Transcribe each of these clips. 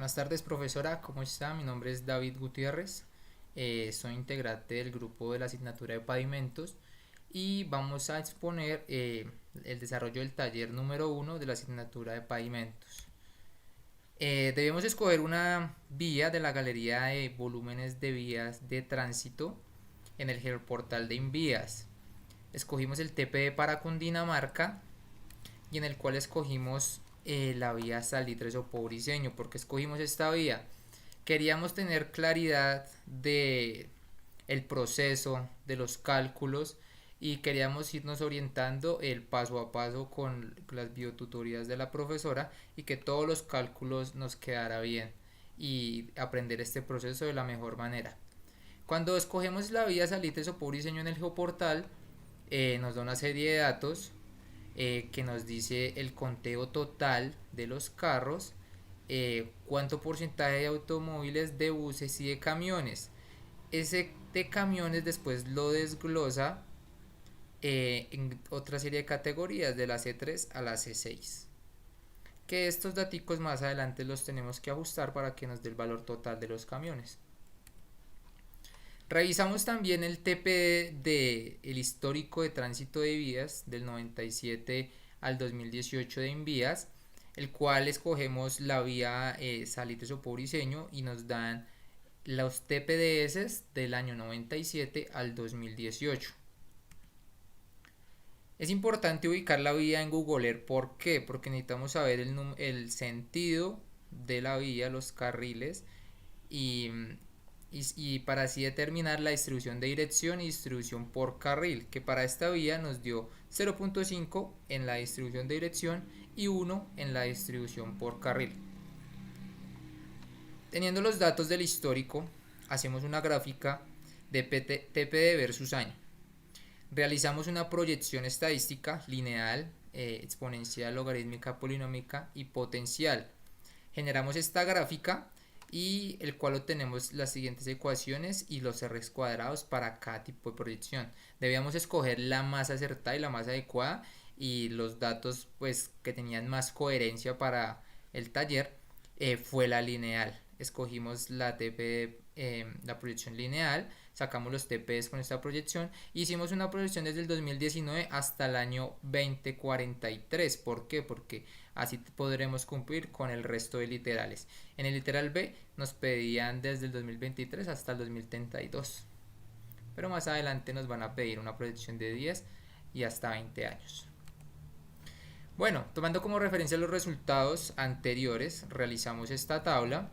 Buenas tardes, profesora, ¿cómo está? Mi nombre es David Gutiérrez, soy integrante del grupo de la asignatura de pavimentos y vamos a exponer el desarrollo del taller número uno de la asignatura de pavimentos. Debemos escoger una vía de la galería de volúmenes de vías de tránsito en el geoportal de Invías. Escogimos el TPE para Cundinamarca y en el cual escogimos la vía Salitres o Pobriseño. ¿Por qué escogimos esta vía? Queríamos tener claridad de el proceso de los cálculos y queríamos irnos orientando el paso a paso con las biotutorías de la profesora y que todos los cálculos nos quedara bien y aprender este proceso de la mejor manera. Cuando escogemos la vía Salitres o Pobriseño en el geoportal, nos da una serie de datos que nos dice el conteo total de los carros, cuánto porcentaje de automóviles, de buses y de camiones. Ese de camiones después lo desglosa en otra serie de categorías, de la C3 a la C6. Que estos datos más adelante los tenemos que ajustar para que nos dé el valor total de los camiones. Revisamos también el TPD del histórico de tránsito de vías del 97 al 2018 de Invías, el cual escogemos la vía Salitres o Pobriseño y nos dan los TPDS del año 97 al 2018. Es importante ubicar la vía en Google Earth. ¿Por qué? Porque necesitamos saber el sentido de la vía, los carriles y para así determinar la distribución de dirección y distribución por carril, que para esta vía nos dio 0.5 en la distribución de dirección y 1 en la distribución por carril. Teniendo los datos del histórico, hacemos una gráfica de TPD versus año. Realizamos una proyección estadística lineal, exponencial, logarítmica, polinómica y potencial. Generamos esta gráfica y el cual obtenemos las siguientes ecuaciones y los R cuadrados para cada tipo de proyección. Debíamos escoger la más acertada y la más adecuada y los datos pues que tenían más coherencia para el taller fue la lineal. Escogimos la TP, la proyección lineal, sacamos los TPs con esta proyección, hicimos una proyección desde el 2019 hasta el año 2043. ¿Por qué? Porque así podremos cumplir con el resto de literales. En el literal B nos pedían desde el 2023 hasta el 2032, pero más adelante nos van a pedir una proyección de 10 y hasta 20 años. Bueno, tomando como referencia los resultados anteriores, realizamos esta tabla.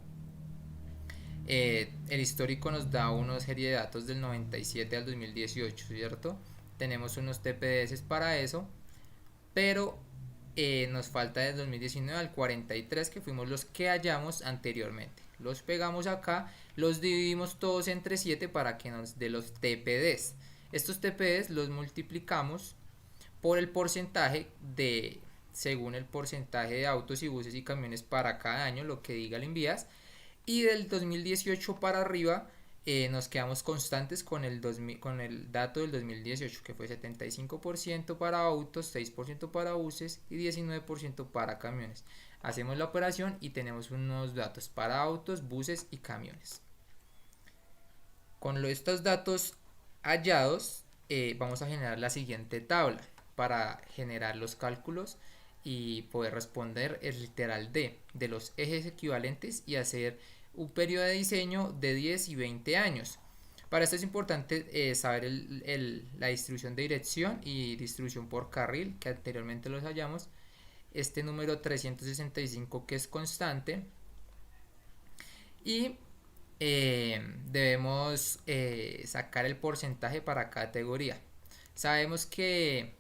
El histórico nos da una serie de datos del 97 al 2018, ¿cierto? Tenemos unos TPDS para eso, pero nos falta del 2019 al 43, que fuimos los que hallamos anteriormente. Los pegamos acá, los dividimos todos entre 7 para que nos dé los TPDs. Estos TPDs los multiplicamos por el porcentaje de, según el porcentaje de autos y buses y camiones para cada año, lo que diga el Invías, y del 2018 para arriba nos quedamos constantes con con el dato del 2018, que fue 75% para autos, 6% para buses y 19% para camiones. Hacemos la operación y tenemos unos datos para autos, buses y camiones. Con estos datos hallados vamos a generar la siguiente tabla para generar los cálculos y poder responder el literal D de los ejes equivalentes y hacer un periodo de diseño de 10 y 20 años. Para esto es importante saber la distribución de dirección y distribución por carril, que anteriormente los hallamos. Este número 365 que es constante. Y debemos sacar el porcentaje para categoría. Sabemos que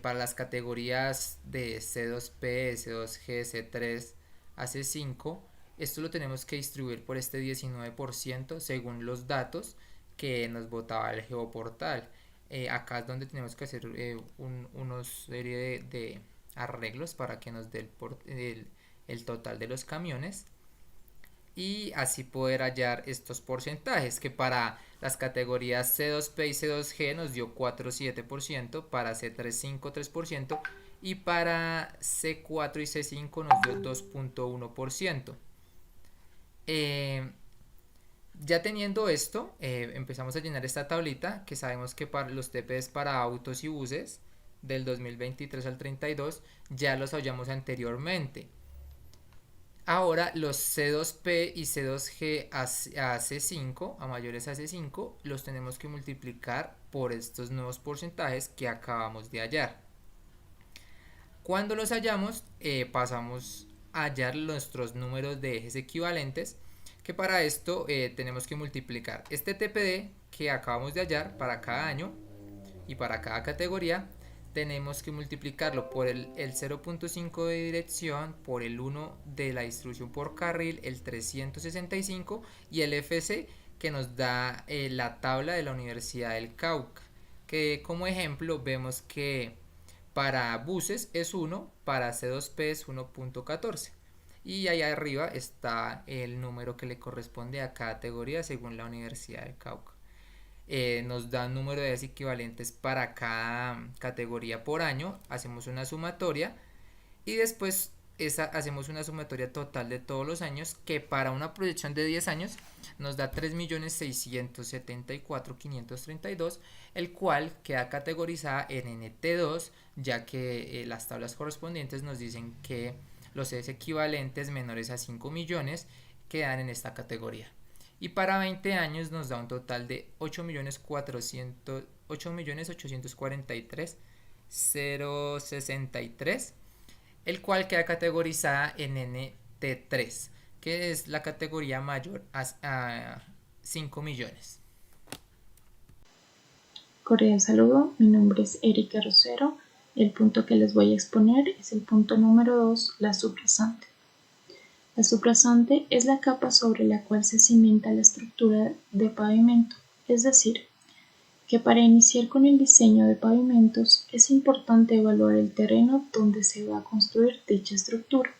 para las categorías de C2P, C2G, C3 a C5, esto lo tenemos que distribuir por este 19% según los datos que nos botaba el geoportal. Acá es donde tenemos que hacer una serie de arreglos para que nos dé el total de los camiones y así poder hallar estos porcentajes, que para las categorías C2P y C2G nos dio 4,7%, para C3 5,3% y para C4 y C5 nos dio 2.1%. Ya teniendo esto, empezamos a llenar esta tablita que sabemos que para los TPS para autos y buses del 2023 al 32 ya los hallamos anteriormente. Ahora los C2P y C2G a C5, a mayores a C5, los tenemos que multiplicar por estos nuevos porcentajes que acabamos de hallar. Cuando los hallamos, pasamos a hallar nuestros números de ejes equivalentes, que para esto tenemos que multiplicar este TPD que acabamos de hallar para cada año y para cada categoría. Tenemos que multiplicarlo por el 0.5 de dirección, por el 1 de la distribución por carril, el 365 y el FC que nos da la tabla de la Universidad del Cauca, que como ejemplo vemos que para buses es 1, para C2P es 1.14 y allá arriba está el número que le corresponde a cada categoría según la Universidad del Cauca. Nos da un número de equivalentes para cada categoría por año, hacemos una sumatoria y después hacemos una sumatoria total de todos los años que para una proyección de 10 años nos da 3.674.532, el cual queda categorizada en NT2, ya que las tablas correspondientes nos dicen que los equivalentes menores a 5 millones quedan en esta categoría. Y para 20 años nos da un total de 8.843.063, el cual queda categorizada en NT3, que es la categoría mayor a 5 millones. Cordial saludo, mi nombre es Erika Rosero. El punto que les voy a exponer es el punto número 2, la subrasante. La subrasante es la capa sobre la cual se cimenta la estructura de pavimento, es decir, que para iniciar con el diseño de pavimentos es importante evaluar el terreno donde se va a construir dicha estructura.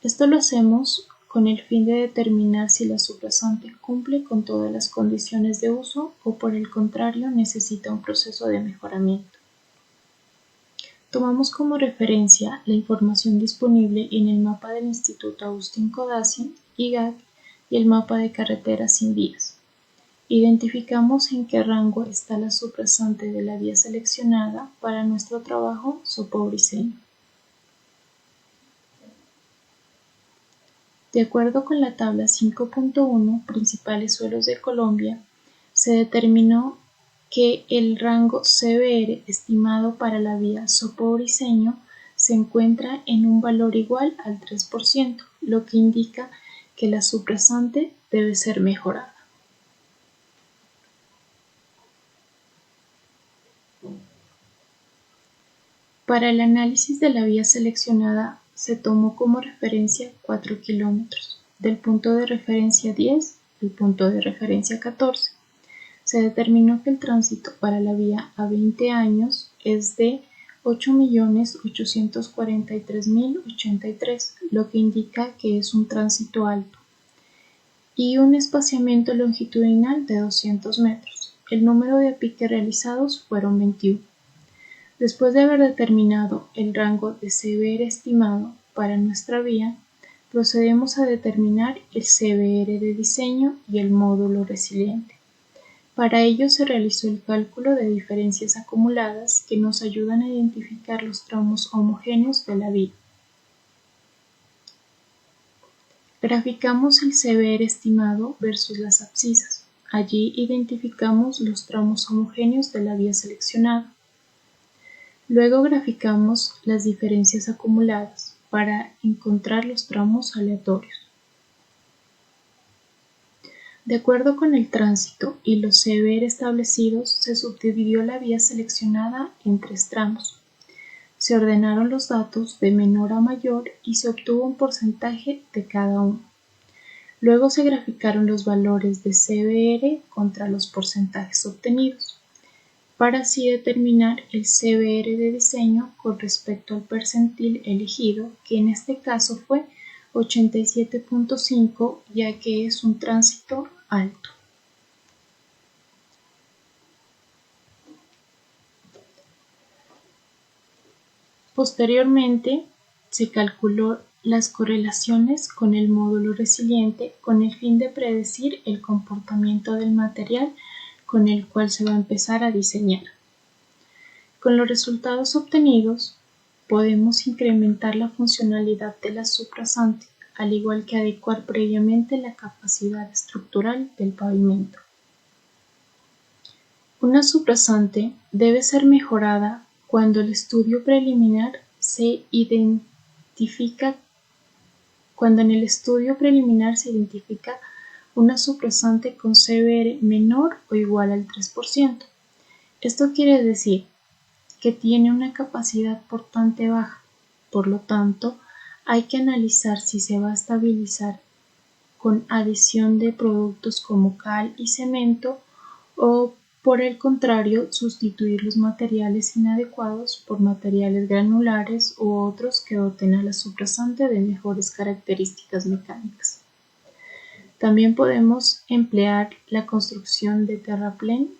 Esto lo hacemos con el fin de determinar si la subrasante cumple con todas las condiciones de uso o por el contrario necesita un proceso de mejoramiento. Tomamos como referencia la información disponible en el mapa del Instituto Agustín Codazzi, IGAC, y el mapa de carreteras sin vías. Identificamos en qué rango está la subrasante de la vía seleccionada para nuestro trabajo Sopó-Briceño. De acuerdo con la tabla 5.1, principales suelos de Colombia, se determinó que el rango CBR estimado para la vía Sopó-Briceño se encuentra en un valor igual al 3%, lo que indica que la subrasante debe ser mejorada. Para el análisis de la vía seleccionada se tomó como referencia 4 kilómetros, del punto de referencia 10 al punto de referencia 14. Se determinó que el tránsito para la vía a 20 años es de 8.843.083, lo que indica que es un tránsito alto, y un espaciamiento longitudinal de 200 metros. El número de piques realizados fueron 21. Después de haber determinado el rango de CBR estimado para nuestra vía, procedemos a determinar el CBR de diseño y el módulo resiliente. Para ello se realizó el cálculo de diferencias acumuladas que nos ayudan a identificar los tramos homogéneos de la vía. Graficamos el CBR estimado versus las abscisas. Allí identificamos los tramos homogéneos de la vía seleccionada. Luego graficamos las diferencias acumuladas para encontrar los tramos aleatorios. De acuerdo con el tránsito y los CBR establecidos, se subdividió la vía seleccionada en 3 tramos. Se ordenaron los datos de menor a mayor y se obtuvo un porcentaje de cada uno. Luego se graficaron los valores de CBR contra los porcentajes obtenidos, para así determinar el CBR de diseño con respecto al percentil elegido, que en este caso fue 87.5, ya que es un tránsito alto. Posteriormente, se calculó las correlaciones con el módulo resiliente con el fin de predecir el comportamiento del material con el cual se va a empezar a diseñar. Con los resultados obtenidos, podemos incrementar la funcionalidad de la suprasante, al igual que adecuar previamente la capacidad estructural del pavimento. Una suprasante debe ser mejorada cuando el estudio preliminar cuando en el estudio preliminar se identifica una suprasante con CBR menor o igual al 3%. Esto quiere decir que tiene una capacidad portante baja, por lo tanto, hay que analizar si se va a estabilizar con adición de productos como cal y cemento o por el contrario sustituir los materiales inadecuados por materiales granulares u otros que doten a la suprasante de mejores características mecánicas. También podemos emplear la construcción de terraplén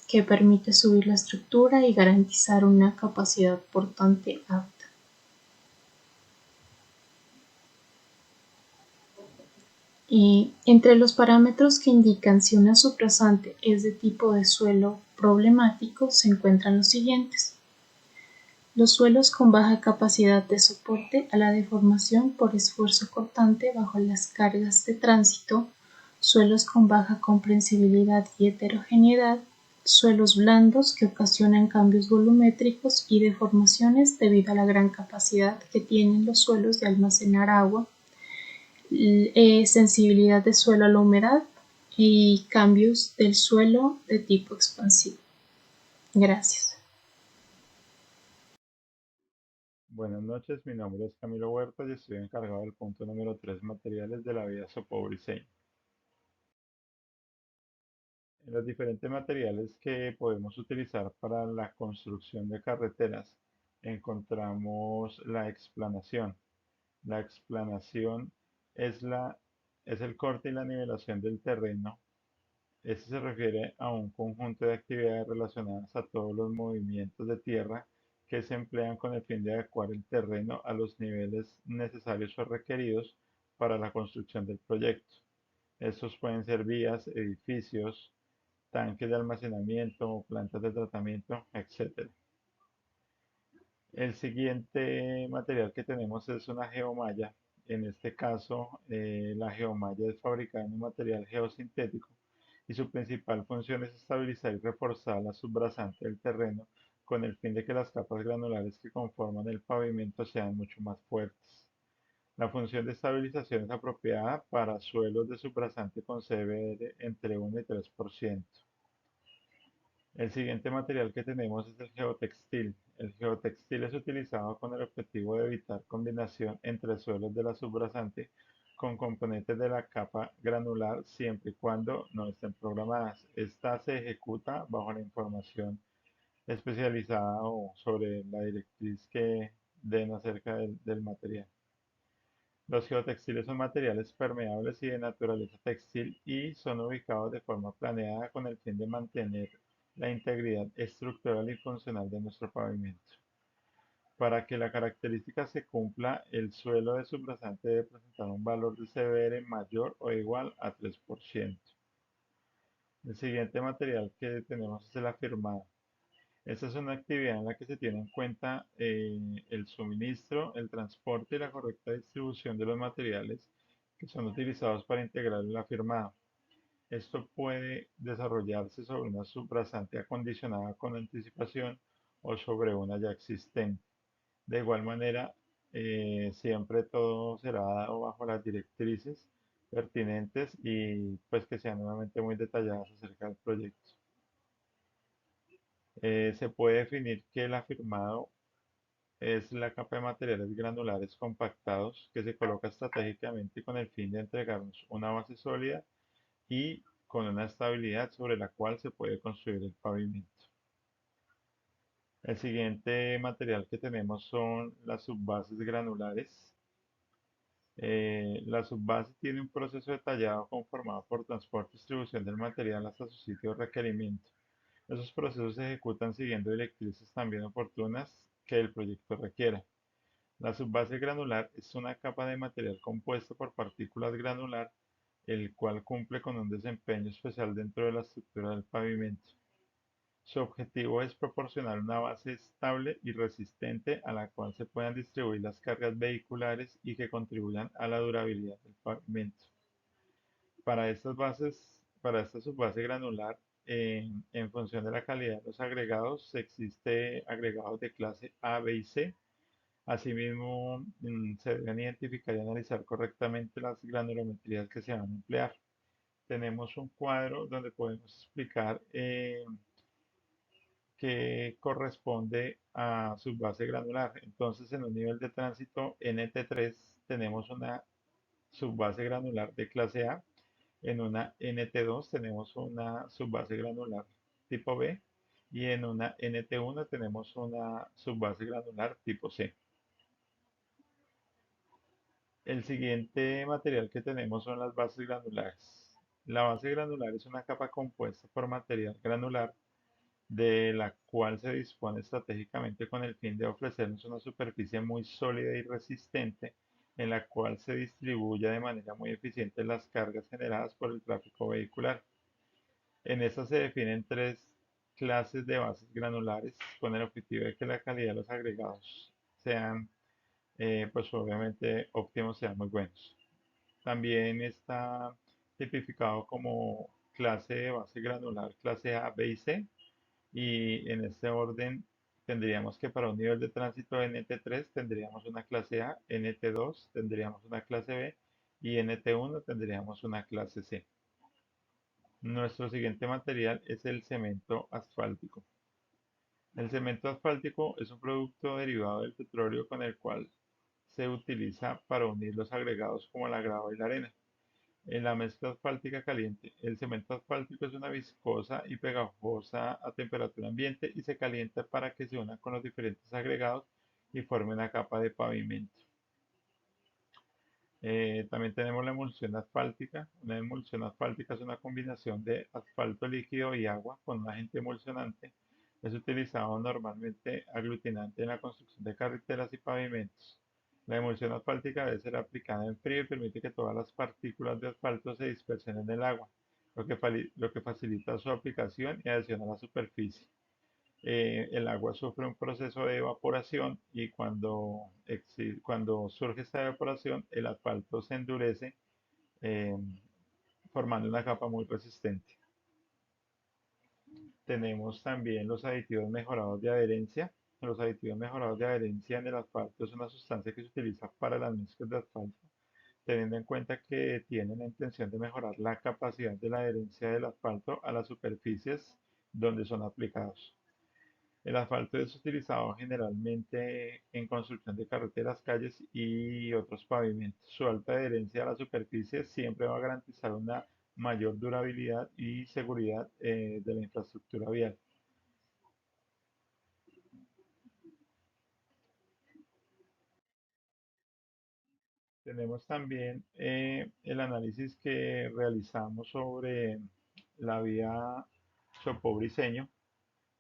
que permite subir la estructura y garantizar una capacidad portante apta. Entre los parámetros que indican si una suprasante es de tipo de suelo problemático se encuentran los siguientes. Los suelos con baja capacidad de soporte a la deformación por esfuerzo cortante bajo las cargas de tránsito, suelos con baja comprensibilidad y heterogeneidad, suelos blandos que ocasionan cambios volumétricos y deformaciones debido a la gran capacidad que tienen los suelos de almacenar agua, sensibilidad de suelo a la humedad y cambios del suelo de tipo expansivo. Gracias. Buenas noches, mi nombre es Camilo Huerta y estoy encargado del punto número 3, materiales de la vía Sopó-Briceño. En los diferentes materiales que podemos utilizar para la construcción de carreteras encontramos la explanación. La explanación es, es el corte y la nivelación del terreno. Este se refiere a un conjunto de actividades relacionadas a todos los movimientos de tierra que se emplean con el fin de adecuar el terreno a los niveles necesarios o requeridos para la construcción del proyecto. Estos pueden ser vías, edificios, tanques de almacenamiento, plantas de tratamiento, etc. El siguiente material que tenemos es una geomalla. En este caso, la geomalla es fabricada en un material geosintético y su principal función es estabilizar y reforzar la subrasante del terreno con el fin de que las capas granulares que conforman el pavimento sean mucho más fuertes. La función de estabilización es apropiada para suelos de subrasante con CBR entre 1 y 3%. El siguiente material que tenemos es el geotextil. El geotextil es utilizado con el objetivo de evitar combinación entre suelos de la subrasante con componentes de la capa granular siempre y cuando no estén programadas. Esta se ejecuta bajo la información especializada o sobre la directriz que den acerca del material. Los geotextiles son materiales permeables y de naturaleza textil y son ubicados de forma planeada con el fin de mantener la integridad estructural y funcional de nuestro pavimento. Para que la característica se cumpla, el suelo de subrasante debe presentar un valor de CBR mayor o igual a 3%. El siguiente material que tenemos es el afirmado. Esta es una actividad en la que se tiene en cuenta el suministro, el transporte y la correcta distribución de los materiales que son utilizados para integrar el afirmado. Esto puede desarrollarse sobre una subrasante acondicionada con anticipación o sobre una ya existente. De igual manera, siempre todo será dado bajo las directrices pertinentes y pues que sean nuevamente muy detalladas acerca del proyecto. Se puede definir que el afirmado es la capa de materiales granulares compactados que se coloca estratégicamente con el fin de entregarnos una base sólida y con una estabilidad sobre la cual se puede construir el pavimento. El siguiente material que tenemos son las subbases granulares. La subbase tiene un proceso detallado conformado por transporte y distribución del material hasta su sitio de requerimiento. Esos procesos se ejecutan siguiendo directrices también oportunas que el proyecto requiera. La subbase granular es una capa de material compuesto por partículas granular, el cual cumple con un desempeño especial dentro de la estructura del pavimento. Su objetivo es proporcionar una base estable y resistente a la cual se puedan distribuir las cargas vehiculares y que contribuyan a la durabilidad del pavimento. Para esta subbase granular, en función de la calidad de los agregados, existe agregados de clase A, B y C. Asimismo, se deben identificar y analizar correctamente las granulometrías que se van a emplear. Tenemos un cuadro donde podemos explicar qué corresponde a subbase granular. Entonces, en un nivel de tránsito NT3 tenemos una subbase granular de clase A. En una NT2 tenemos una subbase granular tipo B y en una NT1 tenemos una subbase granular tipo C. El siguiente material que tenemos son las bases granulares. La base granular es una capa compuesta por material granular de la cual se dispone estratégicamente con el fin de ofrecernos una superficie muy sólida y resistente en la cual se distribuya de manera muy eficiente las cargas generadas por el tráfico vehicular. En esta se definen tres clases de bases granulares con el objetivo de que la calidad de los agregados sean, pues obviamente óptimos, sean muy buenos. También está tipificado como clase de base granular, clase A, B y C, y en este orden tendríamos que para un nivel de tránsito NT3 tendríamos una clase A, NT2 tendríamos una clase B y NT1 tendríamos una clase C. Nuestro siguiente material es el cemento asfáltico. El cemento asfáltico es un producto derivado del petróleo con el cual se utiliza para unir los agregados como la grava y la arena. En la mezcla asfáltica caliente, el cemento asfáltico es una viscosa y pegajosa a temperatura ambiente y se calienta para que se una con los diferentes agregados y forme una capa de pavimento. También tenemos la emulsión asfáltica. Una emulsión asfáltica es una combinación de asfalto líquido y agua con un agente emulsionante. Es utilizado normalmente aglutinante en la construcción de carreteras y pavimentos. La emulsión asfáltica debe ser aplicada en frío y permite que todas las partículas de asfalto se dispersen en el agua, lo que facilita su aplicación y adhesión a la superficie. El agua sufre un proceso de evaporación y cuando surge esta evaporación, el asfalto se endurece, eh, formando una capa muy resistente. Tenemos también los aditivos mejorados de adherencia. Los aditivos mejorados de adherencia en el asfalto es una sustancia que se utiliza para las mezclas de asfalto, teniendo en cuenta que tienen la intención de mejorar la capacidad de la adherencia del asfalto a las superficies donde son aplicados. El asfalto es utilizado generalmente en construcción de carreteras, calles y otros pavimentos. Su alta adherencia a la superficie siempre va a garantizar una mayor durabilidad y seguridad de la infraestructura vial. Tenemos también el análisis que realizamos sobre la vía Chopó-Briceño,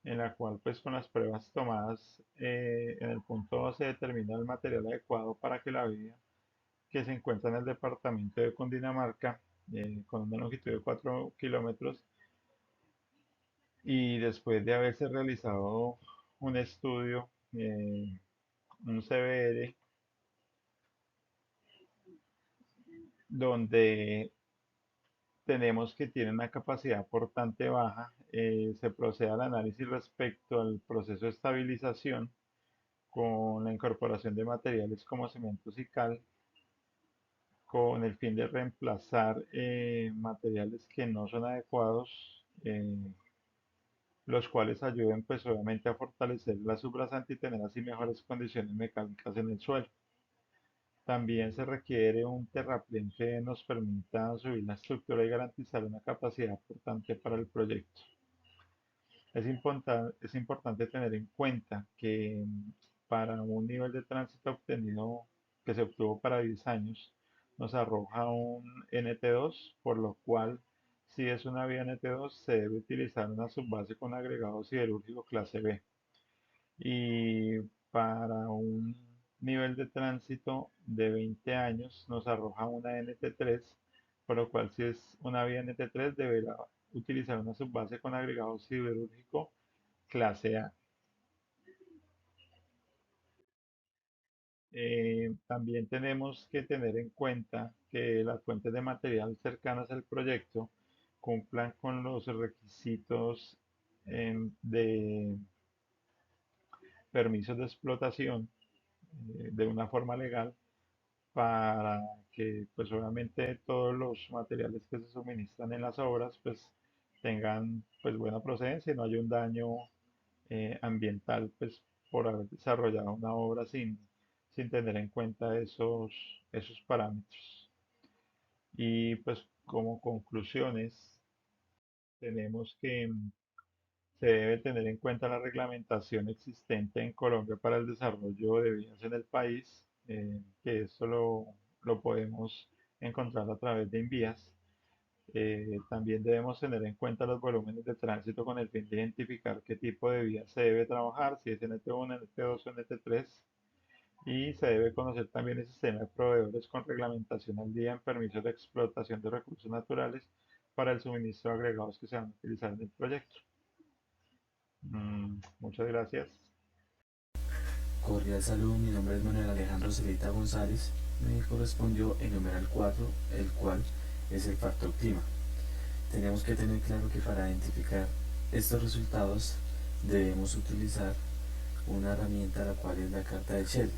en la cual pues con las pruebas tomadas en el punto 2 se determina el material adecuado para que la vía que se encuentra en el departamento de Cundinamarca, con una longitud de 4 kilómetros, y después de haberse realizado un estudio, un CBR, donde tenemos que tiene una capacidad portante baja, se procede al análisis respecto al proceso de estabilización con la incorporación de materiales como cementos y cal, con el fin de reemplazar materiales que no son adecuados, los cuales ayuden pues obviamente a fortalecer la subrasante y tener así mejores condiciones mecánicas en el suelo. También se requiere un terraplén que nos permita subir la estructura y garantizar una capacidad portante para el proyecto. Es importante tener en cuenta que para un nivel de tránsito obtenido que se obtuvo para 10 años, nos arroja un NT2, por lo cual si es una vía NT2 se debe utilizar una subbase con agregado siderúrgico clase B. Y para un nivel de tránsito de 20 años nos arroja una NT3, por lo cual si es una vía NT3 deberá utilizar una subbase con agregado siderúrgico clase A. También tenemos que tener en cuenta que las fuentes de material cercanas al proyecto cumplan con los requisitos de permisos de explotación de una forma legal para que pues obviamente todos los materiales que se suministran en las obras pues tengan pues buena procedencia y no haya un daño ambiental pues por haber desarrollado una obra sin tener en cuenta esos parámetros. Y pues como conclusiones tenemos que se debe tener en cuenta la reglamentación existente en Colombia para el desarrollo de vías en el país, que esto lo podemos encontrar a través de Invías. También debemos tener en cuenta los volúmenes de tránsito con el fin de identificar qué tipo de vía se debe trabajar, si es NT1, NT2 o NT3. Y se debe conocer también el sistema de proveedores con reglamentación al día en permisos de explotación de recursos naturales para el suministro de agregados que se van a utilizar en el proyecto. Muchas gracias. Cordial saludo, mi nombre es Manuel Alejandro Celita González. Me correspondió el numeral 4, el cual es el factor clima. Tenemos que tener claro que para identificar estos resultados debemos utilizar una herramienta la cual es la carta de Shell,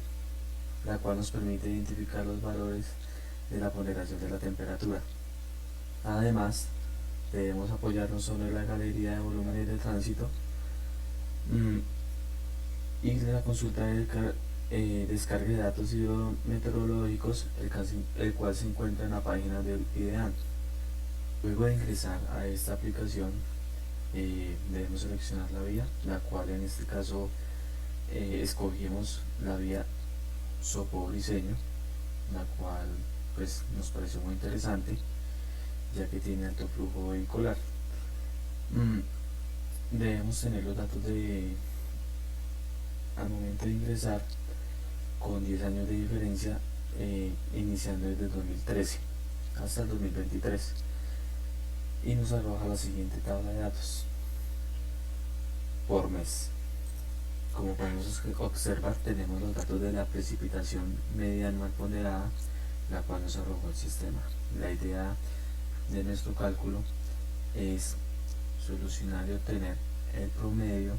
la cual nos permite identificar los valores de la ponderación de la temperatura. Además, debemos apoyarnos sobre la galería de volúmenes de tránsito y de la consulta de descarga de datos hidrometeorológicos, el cual se encuentra en la página del IDEAN. Luego de ingresar a esta aplicación, debemos seleccionar la vía, la cual en este caso escogimos la vía Sopó-Briceño, la cual pues nos pareció muy interesante, ya que tiene alto flujo vehicular. Debemos tener los datos al momento de ingresar con 10 años de diferencia, iniciando desde el 2013 hasta el 2023, y nos arroja la siguiente tabla de datos por mes. Como podemos observar, tenemos los datos de la precipitación media anual ponderada, la cual nos arrojó el sistema. La idea de nuestro cálculo es solucionar y obtener el promedio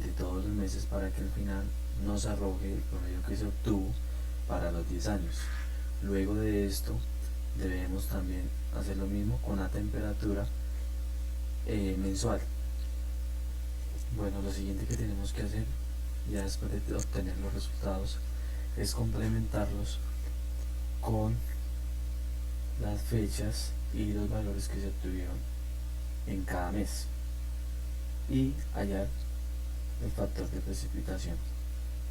de todos los meses para que al final nos arroje el promedio que se obtuvo para los 10 años. Luego de esto debemos también hacer lo mismo con la temperatura mensual. Bueno, lo siguiente que tenemos que hacer ya después de obtener los resultados es complementarlos con las fechas y los valores que se obtuvieron en cada mes y hallar el factor de precipitación.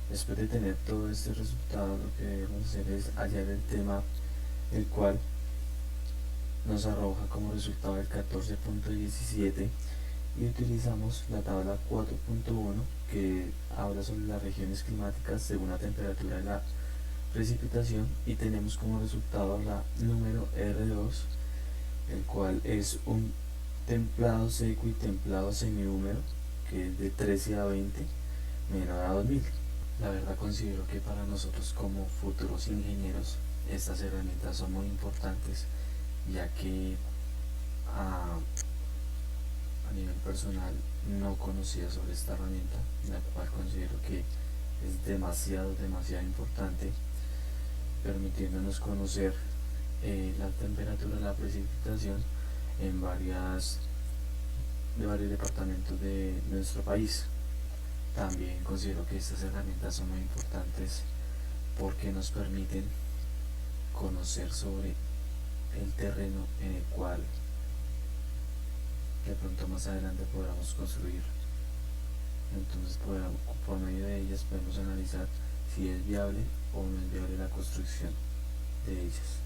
Después de tener todo este resultado, lo que debemos hacer es hallar el tema, el cual nos arroja como resultado el 14.17, y utilizamos la tabla 4.1 que habla sobre las regiones climáticas según la temperatura de la precipitación, y tenemos como resultado la número R2, el cual es un templado seco y templado semihúmedo que es de 13 a 20 menor a 2000. La verdad considero que para nosotros como futuros ingenieros estas herramientas son muy importantes, ya que a nivel personal no conocía sobre esta herramienta, la cual considero que es demasiado importante, permitiéndonos conocer la temperatura de la precipitación en varios departamentos de nuestro país. También considero que estas herramientas son muy importantes porque nos permiten conocer sobre el terreno en el cual de pronto más adelante podamos construir. Entonces por medio de ellas podemos analizar si es viable o no es viable la construcción de ellas.